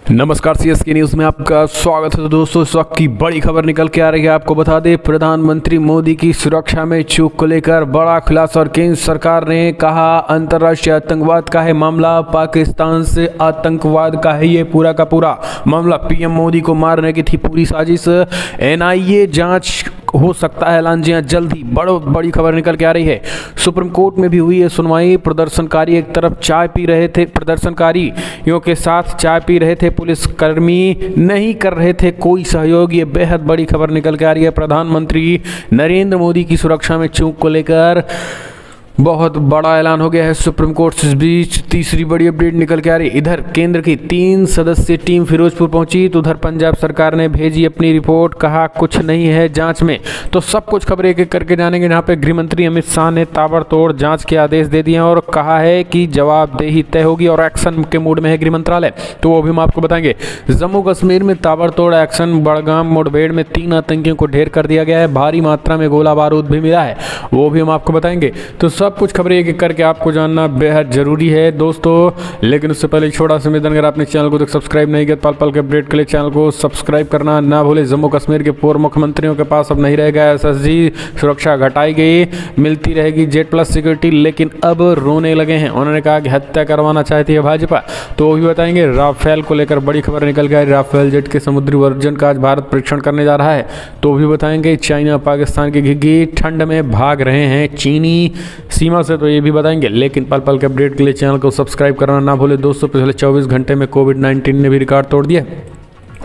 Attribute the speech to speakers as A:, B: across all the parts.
A: नमस्कार, CSK news में आपका स्वागत है। तो दोस्तों, इस वक्त की बड़ी खबर निकल के आ रही है। आपको बता दें, प्रधानमंत्री मोदी की सुरक्षा में चूक को लेकर बड़ा खुलासा। और केंद्र सरकार ने कहा, अंतर्राष्ट्रीय आतंकवाद का है मामला, पाकिस्तान से आतंकवाद का है ये पूरा का पूरा मामला। पीएम मोदी को मारने की थी पूरी साजिश। एनआईए जांच हो सकता है ऐलान, जी हां, जल्द ही। बड़ी खबर निकल के आ रही है। सुप्रीम कोर्ट में भी हुई है सुनवाई। प्रदर्शनकारी एक तरफ चाय पी रहे थे, प्रदर्शनकारियों के साथ चाय पी रहे थे, पुलिसकर्मी नहीं कर रहे थे कोई सहयोग। ये बेहद बड़ी खबर निकल के आ रही है। प्रधानमंत्री नरेंद्र मोदी की सुरक्षा में चूक को लेकर बहुत बड़ा ऐलान हो गया है सुप्रीम कोर्ट से। इस बीच तीसरी बड़ी अपडेट निकल के आ रही है। इधर केंद्र की 3 सदस्यीय टीम फिरोजपुर पहुंची, तो उधर पंजाब सरकार ने भेजी अपनी रिपोर्ट। कहा कुछ नहीं है जांच में। तो सब कुछ खबर एक एक करके जानेंगे। जहां पे गृह मंत्री अमित शाह ने ताबड़तोड़ जांच के आदेश दे दिए हैं और कहा है कि जवाबदेही तय होगी और एक्शन के मूड में है गृह मंत्रालय। तो वो भी हम आपको बताएंगे। जम्मू कश्मीर में ताबड़तोड़ एक्शन। बड़गाम मुठभेड़ में 3 आतंकियों को ढेर कर दिया गया है। भारी मात्रा में गोला बारूद भी मिला है, वो भी हम आपको बताएंगे। तो सब कुछ खबरें एक एक करके आपको जानना बेहद जरूरी है दोस्तों। लेकिन उससे पहले छोटा सा निवेदन, अगर आपने चैनल को तक सब्सक्राइब नहीं किया, पल पल के अपडेट के लिए चैनल को सब्सक्राइब करना ना भूले। जम्मू कश्मीर के पूर्व मुख्यमंत्रियों के पास अब नहीं रहेगा एसएसजी, सुरक्षा घटाई गई, मिलती रहेगी Z+ सिक्योरिटी। लेकिन अब रोने लगे हैं। उन्होंने कहा कि हत्या करवाना चाहती है भाजपा। तो वो भी बताएंगे। राफेल को लेकर बड़ी खबर निकल गई। राफेल जेट के समुद्री वर्जन का आज भारत परीक्षण करने जा रहा है, तो भी बताएंगे। चाइना पाकिस्तान की घिघी ठंड में भाग रहे हैं चीनी सीमा से, तो ये भी बताएंगे। लेकिन पल पल के अपडेट के लिए चैनल को सब्सक्राइब करना ना भूले दोस्तों। पिछले 24 घंटे में कोविड-19 ने भी रिकॉर्ड तोड़ दिया,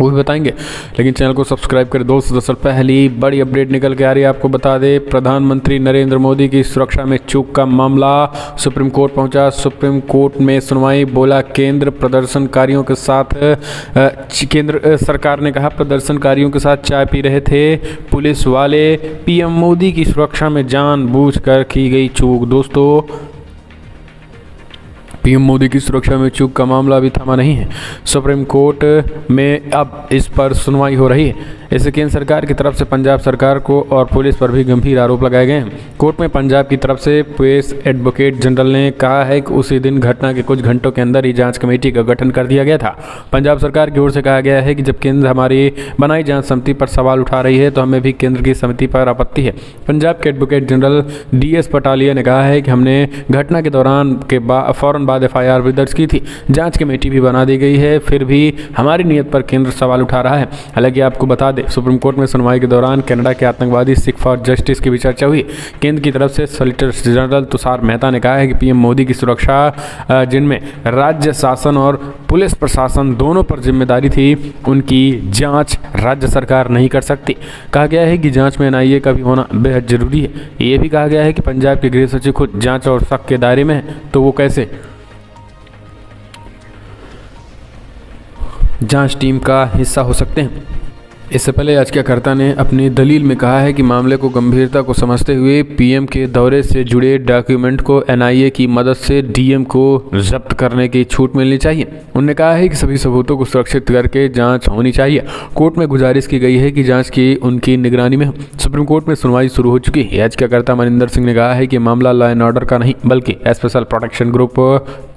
A: वो भी बताएंगे। लेकिन चैनल को सब्सक्राइब करें दोस्तों। दरअसल पहली बड़ी अपडेट निकल के आ रही है। आपको बता दें, प्रधानमंत्री नरेंद्र मोदी की सुरक्षा में चूक का मामला सुप्रीम कोर्ट पहुंचा। सुप्रीम कोर्ट में सुनवाई। बोला केंद्र प्रदर्शनकारियों के साथ केंद्र सरकार ने कहा प्रदर्शनकारियों के साथ चाय पी रहे थे पुलिस वाले। पीएम मोदी की सुरक्षा में जानबूझकर की गई चूक। दोस्तों, पीएम मोदी की सुरक्षा में चूक का मामला अभी थमा नहीं है। सुप्रीम कोर्ट में अब इस पर सुनवाई हो रही है। इससे केंद्र सरकार की तरफ से पंजाब सरकार को और पुलिस पर भी गंभीर आरोप लगाए गए हैं। कोर्ट में पंजाब की तरफ से पुलिस एडवोकेट जनरल ने कहा है कि उसी दिन घटना के कुछ घंटों के अंदर ही जांच कमेटी का गठन कर दिया गया था। पंजाब सरकार की ओर से कहा गया है कि जब केंद्र हमारी बनाई जांच समिति पर सवाल उठा रही है, तो हमें भी केंद्र की समिति पर आपत्ति है। पंजाब के एडवोकेट जनरल DS पटालिया ने कहा है कि हमने घटना के दौरान फौरन बाद FIR भी दर्ज की थी, जांच कमेटी भी बना दी गई है, फिर भी हमारी नीयत पर केंद्र सवाल उठा रहा है। हालांकि आपको बता दें, सुप्रीम कोर्ट में सुनवाई के दौरान कनाडा के आतंकवादी सिख फॉर जस्टिस की भी चर्चा हुई। केंद्र की तरफ से सॉलिसिटर जनरल तुषार मेहता ने कहा है कि पीएम मोदी की सुरक्षा जिनमें राज्य शासन और पुलिस प्रशासन दोनों पर जिम्मेदारी थी, उनकी जांच राज्य सरकार नहीं कर सकती। कहा गया है कि जांच में एनआईए का भी होना बेहद जरूरी है। ये भी कहा गया है कि पंजाब के गृह सचिव खुद जांच और शक के दायरे में है, तो वो कैसे जांच टीम का हिस्सा हो सकते हैं। इससे पहले याचिकाकर्ता ने अपनी दलील में कहा है कि मामले को गंभीरता को समझते हुए पीएम के दौरे से जुड़े डॉक्यूमेंट को एनआईए की मदद से डीएम को जब्त करने की छूट मिलनी चाहिए। उन्होंने कहा है कि सभी सबूतों को सुरक्षित करके जांच होनी चाहिए। कोर्ट में गुजारिश की गई है कि जांच की उनकी निगरानी में हो। सुप्रीम कोर्ट में सुनवाई शुरू हो चुकी है। याचिकाकर्ता मनिंदर सिंह ने कहा है कि मामला लॉ एंड ऑर्डर का नहीं बल्कि स्पेशल प्रोटेक्शन ग्रुप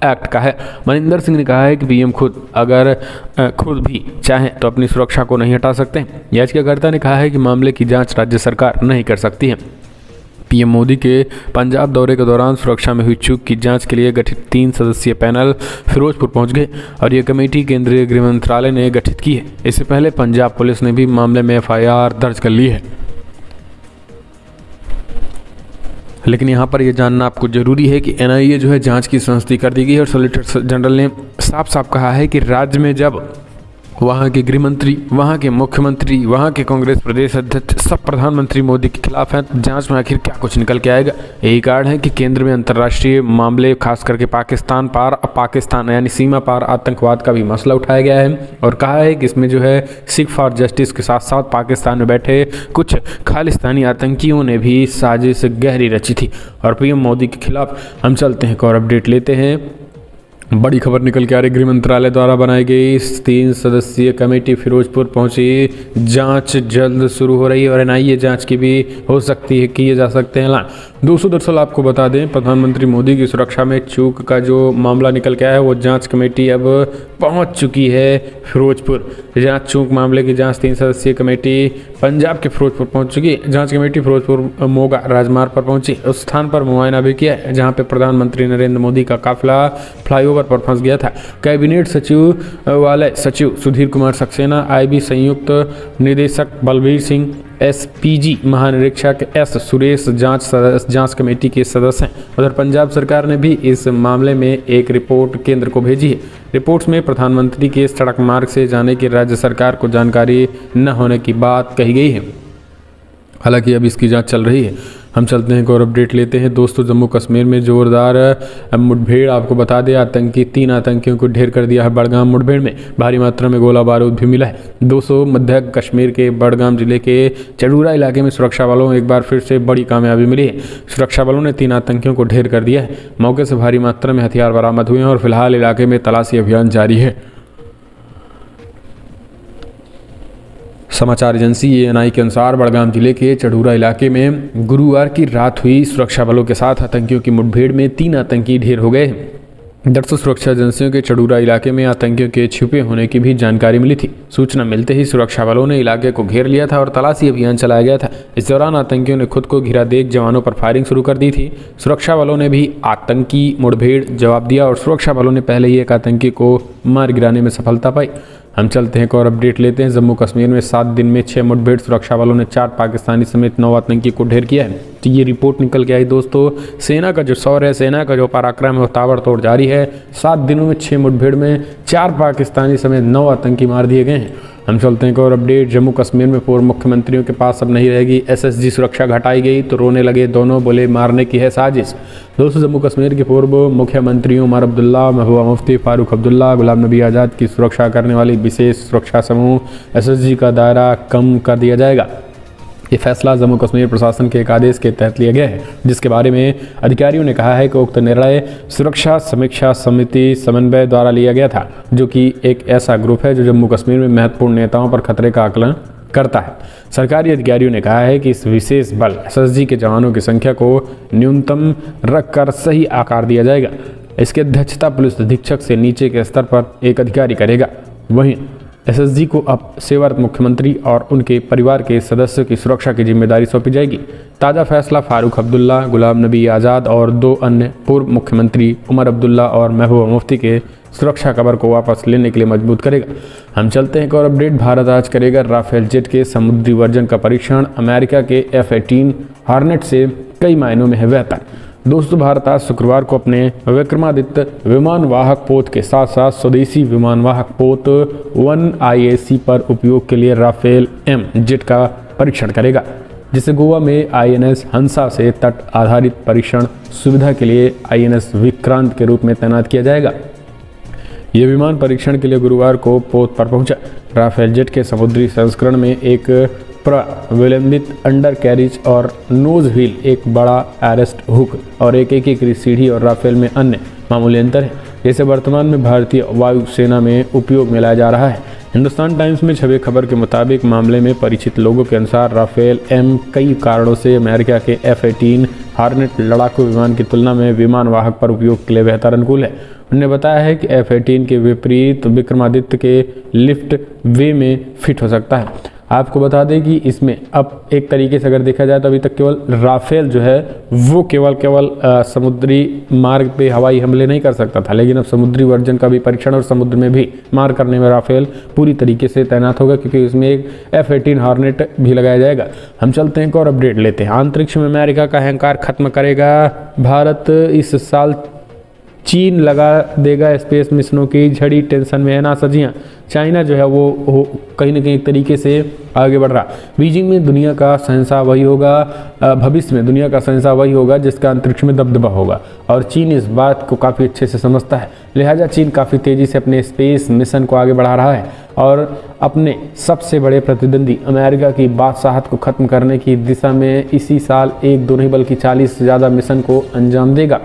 A: एक्ट का है। मनिंदर सिंह ने कहा है कि पीएम खुद भी चाहें तो अपनी सुरक्षा को नहीं हटा सकते। याचिकाकर्ता ने कहा है कि मामले की जांच राज्य सरकार नहीं कर सकती है। पीएम मोदी के पंजाब दौरे के दौरान सुरक्षा में हुई चूक की जांच के लिए गठित 3 सदस्यीय पैनल फिरोजपुर पहुंच गए और यह कमेटी केंद्रीय गृह मंत्रालय ने गठित की है। इससे पहले पंजाब पुलिस ने भी मामले में FIR दर्ज कर ली है। लेकिन यहाँ पर यह जानना आपको जरूरी है कि एनआईए जो है जांच की संस्थि कर दी गई है। और सॉलिसिटर जनरल ने साफ साफ कहा है कि राज्य में जब वहाँ के गृह मंत्री, वहाँ के मुख्यमंत्री, वहाँ के कांग्रेस प्रदेश अध्यक्ष सब प्रधानमंत्री मोदी के खिलाफ हैं, जांच में आखिर क्या कुछ निकल के आएगा। यही कारण है कि केंद्र में अंतर्राष्ट्रीय मामले, खास करके पाकिस्तान यानी सीमा पार आतंकवाद का भी मसला उठाया गया है और कहा है कि इसमें जो है सिख फॉर जस्टिस के साथ साथ पाकिस्तान में बैठे कुछ खालिस्तानी आतंकियों ने भी साजिश गहरी रची थी। और पीएम मोदी के खिलाफ हम चलते हैं और अपडेट लेते हैं। बड़ी खबर निकल के आ रही, गृह मंत्रालय द्वारा बनाई गई 3 सदस्यीय कमेटी फिरोजपुर पहुंची। जांच जल्द शुरू हो रही है और एनआईए जांच की भी हो सकती है, किए जा सकते हैं ऐलान। दोस्तों दरअसल आपको बता दें, प्रधानमंत्री मोदी की सुरक्षा में चूक का जो मामला निकल के आया है वो जांच कमेटी अब पहुंच चुकी है फिरोजपुर। जांच चूक मामले की जांच 3 सदस्यीय कमेटी पंजाब के फिरोजपुर पहुंच चुकी है। जांच कमेटी फिरोजपुर मोगा राजमार्ग पर पहुंची, उस स्थान पर मुआयना भी किया है जहां पे प्रधानमंत्री नरेंद्र मोदी का काफिला फ्लाईओवर पर फंस गया था। कैबिनेट सचिवालय सचिव सुधीर कुमार सक्सेना, IB संयुक्त निदेशक बलबीर सिंह, SPG महानिरीक्षक S सुरेश जांच कमेटी के सदस्य हैं। उधर पंजाब सरकार ने भी इस मामले में एक रिपोर्ट केंद्र को भेजी है। रिपोर्ट्स में प्रधानमंत्री के सड़क मार्ग से जाने की राज्य सरकार को जानकारी न होने की बात कही गई है। हालांकि अब इसकी जांच चल रही है। हम चलते हैं एक और अपडेट लेते हैं। दोस्तों जम्मू कश्मीर में जोरदार मुठभेड़, आपको बता दें 3 आतंकियों को ढेर कर दिया है। बड़गाम मुठभेड़ में भारी मात्रा में गोला बारूद भी मिला है। 200 मध्य कश्मीर के बड़गाम जिले के चडूरा इलाके में सुरक्षा बलों एक बार फिर से बड़ी कामयाबी मिली है। सुरक्षा बलों ने 3 आतंकियों को ढेर कर दिया है। मौके से भारी मात्रा में हथियार बरामद हुए हैं और फिलहाल इलाके में तलाशी अभियान जारी है। समाचार एजेंसी ANI के अनुसार बड़गाम जिले के चडूरा इलाके में गुरुवार की रात हुई सुरक्षा बलों के साथ आतंकियों की मुठभेड़ में 3 आतंकी ढेर हो गए। दरअसल सुरक्षा एजेंसियों के चडूरा इलाके में आतंकियों के छिपे होने की भी जानकारी मिली थी। सूचना मिलते ही सुरक्षा बलों ने इलाके को घेर लिया था और तलाशी अभियान चलाया गया था। इस दौरान आतंकियों ने खुद को घिरा देख जवानों पर फायरिंग शुरू कर दी थी। सुरक्षा बलों ने भी आतंकी मुठभेड़ जवाब दिया और सुरक्षा बलों ने पहले ही एक आतंकी को मार गिराने में सफलता पाई। हम चलते हैं एक और अपडेट लेते हैं। जम्मू कश्मीर में 7 दिन में 6 मुठभेड़, सुरक्षा बलों ने 4 पाकिस्तानी समेत 9 आतंकी को ढेर किया है। तो ये रिपोर्ट निकल के आई दोस्तों। सेना का जो शौर्य है, सेना का जो पराक्रम है वो ताबड़तोड़ जारी है। 7 दिनों में 6 मुठभेड़ में 4 पाकिस्तानी समेत 9 आतंकी मार दिए गए हैं। हम चलते हैं एक और अपडेट। जम्मू कश्मीर में पूर्व मुख्यमंत्रियों के पास अब नहीं रहेगी SSG सुरक्षा, घटाई गई तो रोने लगे दोनों, बोले मारने की है साजिश। दोस्तों जम्मू कश्मीर के पूर्व मुख्यमंत्रियों उमर अब्दुल्ला, महबूबा मुफ्ती, फारूक अब्दुल्ला, गुलाम नबी आज़ाद की सुरक्षा करने वाली विशेष सुरक्षा समूह SSG का दायरा कम कर दिया जाएगा। ये फैसला जम्मू कश्मीर प्रशासन के एक आदेश के तहत लिया गया है, जिसके बारे में अधिकारियों ने कहा है कि उक्त निर्णय सुरक्षा समीक्षा समिति समन्वय द्वारा लिया गया था, जो कि एक ऐसा ग्रुप है जो जम्मू कश्मीर में महत्वपूर्ण नेताओं पर खतरे का आकलन करता है। सरकारी अधिकारियों ने कहा है कि इस विशेष बल SSG के जवानों की संख्या को न्यूनतम रखकर सही आकार दिया जाएगा। इसकी अध्यक्षता पुलिस अधीक्षक से नीचे के स्तर पर एक अधिकारी करेगा। वहीं SSG को अब सेवारत मुख्यमंत्री और उनके परिवार के सदस्यों की सुरक्षा की जिम्मेदारी सौंपी जाएगी। ताज़ा फैसला फारूक अब्दुल्ला, गुलाम नबी आज़ाद और 2 अन्य पूर्व मुख्यमंत्री उमर अब्दुल्ला और महबूबा मुफ्ती के सुरक्षा कवर को वापस लेने के लिए मजबूत करेगा। हम चलते हैं एक और अपडेट। भारत आज करेगा राफेल जेट के समुद्री वर्जन का परीक्षण। अमेरिका के F-18 हॉर्नेट से कई मायनों में है बेहतर। दोस्तों भारत आज शुक्रवार को अपने विक्रमादित्य विमान वाहक पोत के साथ साथ स्वदेशी विमान वाहक पोत 1 IAC पर उपयोग के लिए राफेल M जेट का परीक्षण करेगा, जिसे गोवा में INS हंसा से तट आधारित परीक्षण सुविधा के लिए INS विक्रांत के रूप में तैनात किया जाएगा। ये विमान परीक्षण के लिए गुरुवार को पोत पर पहुंचा। राफेल जेट के समुद्री संस्करण में एक विलंबित अंडर कैरिज और नोज व्हील, एक बड़ा एरेस्ट हुक और एक एकीकृत सीढ़ी और राफेल में अन्य मामूली अंतर है, जैसे वर्तमान में भारतीय वायुसेना में उपयोग में लाया जा रहा है। हिंदुस्तान टाइम्स में छपी खबर के मुताबिक मामले में परिचित लोगों के अनुसार राफेल M कई कारणों से अमेरिका के F-18 हॉर्नेट लड़ाकू विमान की तुलना में विमान वाहक पर उपयोग के लिए बेहतर अनुकूल है। उन्होंने बताया है कि F-18 के विपरीत विक्रमादित्य के लिफ्ट वे में फिट हो सकता है। आपको बता दें कि इसमें अब एक तरीके से अगर देखा जाए तो अभी तक केवल राफेल जो है वो केवल समुद्री मार्ग पे हवाई हमले नहीं कर सकता था, लेकिन अब समुद्री वर्जन का भी परीक्षण और समुद्र में भी मार करने में राफेल पूरी तरीके से तैनात होगा, क्योंकि इसमें एक F-18 हॉर्नेट भी लगाया जाएगा। हम चलते हैं एक और अपडेट लेते हैं। अंतरिक्ष में अमेरिका का अहंकार खत्म करेगा भारत। इस साल चीन लगा देगा स्पेस मिशनों की झड़ी, टेंशन में है ना सजियाँ। चाइना जो है वो कहीं ना कहीं एक तरीके से आगे बढ़ रहा। बीजिंग में दुनिया का शहंशाह वही होगा, भविष्य में दुनिया का शहंशाह वही होगा जिसका अंतरिक्ष में दबदबा होगा, और चीन इस बात को काफ़ी अच्छे से समझता है। लिहाजा चीन काफ़ी तेज़ी से अपने स्पेस मिशन को आगे बढ़ा रहा है और अपने सबसे बड़े प्रतिद्वंदी अमेरिका की बादशाहत को ख़त्म करने की दिशा में इसी साल 1-2 नहीं बल्कि 40 से ज़्यादा मिशन को अंजाम देगा।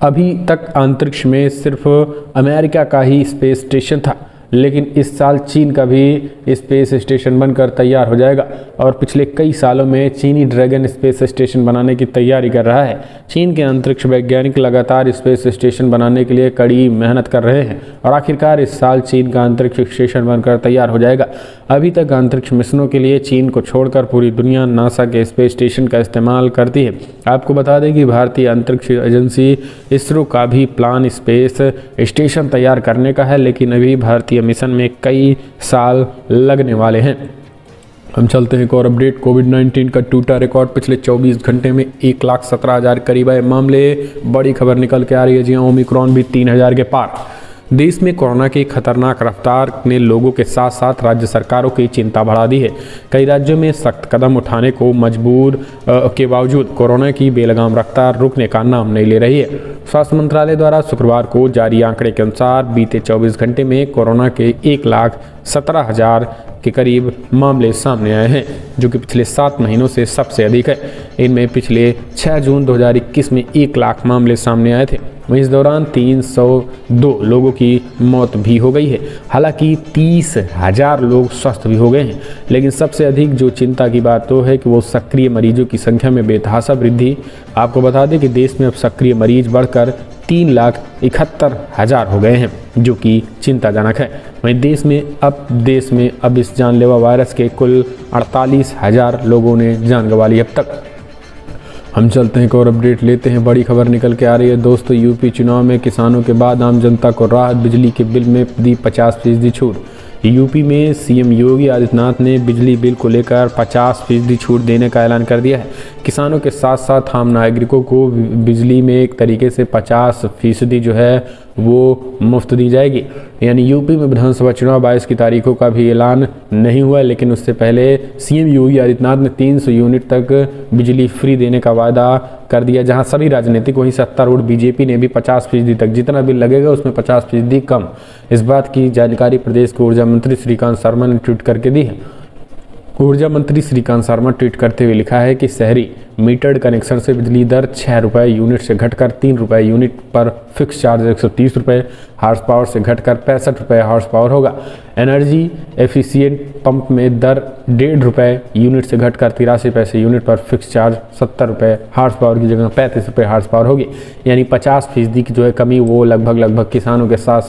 A: अभी तक अंतरिक्ष में सिर्फ अमेरिका का ही स्पेस स्टेशन था, लेकिन इस साल चीन का भी स्पेस स्टेशन बनकर तैयार हो जाएगा और पिछले कई सालों में चीनी ड्रैगन स्पेस स्टेशन बनाने की तैयारी कर रहा है। चीन के अंतरिक्ष वैज्ञानिक लगातार स्पेस स्टेशन बनाने के लिए कड़ी मेहनत कर रहे हैं और आखिरकार इस साल चीन का अंतरिक्ष स्टेशन बनकर तैयार हो जाएगा। अभी तक अंतरिक्ष मिशनों के लिए चीन को छोड़कर पूरी दुनिया नासा के स्पेस स्टेशन का इस्तेमाल करती है। आपको बता दें कि भारतीय अंतरिक्ष एजेंसी इसरो का भी प्लान स्पेस स्टेशन तैयार करने का है, लेकिन अभी भारतीय मिशन में कई साल लगने वाले हैं। हम चलते हैं एक और अपडेट। कोविड-19 का टूटा रिकॉर्ड, पिछले 24 घंटे में 1,17,000 करीब आए मामले। बड़ी खबर निकल के आ रही है जी, ओमिक्रॉन भी 3,000 के पार। देश में कोरोना की खतरनाक रफ्तार ने लोगों के साथ साथ राज्य सरकारों की चिंता बढ़ा दी है। कई राज्यों में सख्त कदम उठाने को मजबूर के बावजूद कोरोना की बेलगाम रफ्तार रुकने का नाम नहीं ले रही है। स्वास्थ्य मंत्रालय द्वारा शुक्रवार को जारी आंकड़े के अनुसार बीते 24 घंटे में कोरोना के 1,17,000 के करीब मामले सामने आए हैं, जो कि पिछले 7 महीनों से सबसे अधिक है। इनमें पिछले 6 जून 2021 में 1 लाख मामले सामने आए थे। इस दौरान 302 लोगों की मौत भी हो गई है। हालांकि 30,000 लोग स्वस्थ भी हो गए हैं, लेकिन सबसे अधिक जो चिंता की बात तो है कि वो सक्रिय मरीजों की संख्या में बेतहाशा वृद्धि। आपको बता दें कि देश में अब सक्रिय मरीज बढ़कर 3,71,000 हो गए हैं, जो कि चिंताजनक है। वहीं देश में अब इस जानलेवा वायरस के कुल 48,000 लोगों ने जान गंवा ली अब तक। हम चलते हैं एक और अपडेट लेते हैं। बड़ी खबर निकल के आ रही है दोस्तों, यूपी चुनाव में किसानों के बाद आम जनता को राहत, बिजली के बिल में दी 50% छूट। यूपी में सीएम योगी आदित्यनाथ ने बिजली बिल को लेकर 50% छूट देने का ऐलान कर दिया है। किसानों के साथ साथ आम नागरिकों को बिजली में एक तरीके से 50% जो है वो मुफ्त दी जाएगी। यानी यूपी में विधानसभा चुनाव 22 की तारीखों का भी ऐलान नहीं हुआ, लेकिन उससे पहले सीएम योगी आदित्यनाथ ने 300 यूनिट तक बिजली फ्री देने का वादा कर दिया, जहां सभी राजनीतिक, वहीं सत्तारूढ़ बीजेपी ने भी 50% तक, जितना बिल लगेगा उसमें 50% कम। इस बात की जानकारी प्रदेश के ऊर्जा मंत्री श्रीकांत शर्मा ने ट्वीट करके दी है। ऊर्जा मंत्री श्रीकांत शर्मा ट्वीट करते हुए लिखा है कि शहरी मीटर्ड कनेक्शन से बिजली दर 6 रुपये यूनिट से घटकर 3 रुपये यूनिट पर, फिक्स चार्ज 130 रुपये, हार्स पावर से घटकर 65 रुपये हार्स पावर होगा। एनर्जी एफिशिएंट पंप में दर 1.5 रुपये यूनिट से घटकर 83 पैसे यूनिट पर, फिक्स चार्ज 70 रुपये, हार्स पावर की जगह 35 रुपये हार्स पावर होगी। यानी 50% की जो है कमी वो लगभग किसानों के साथ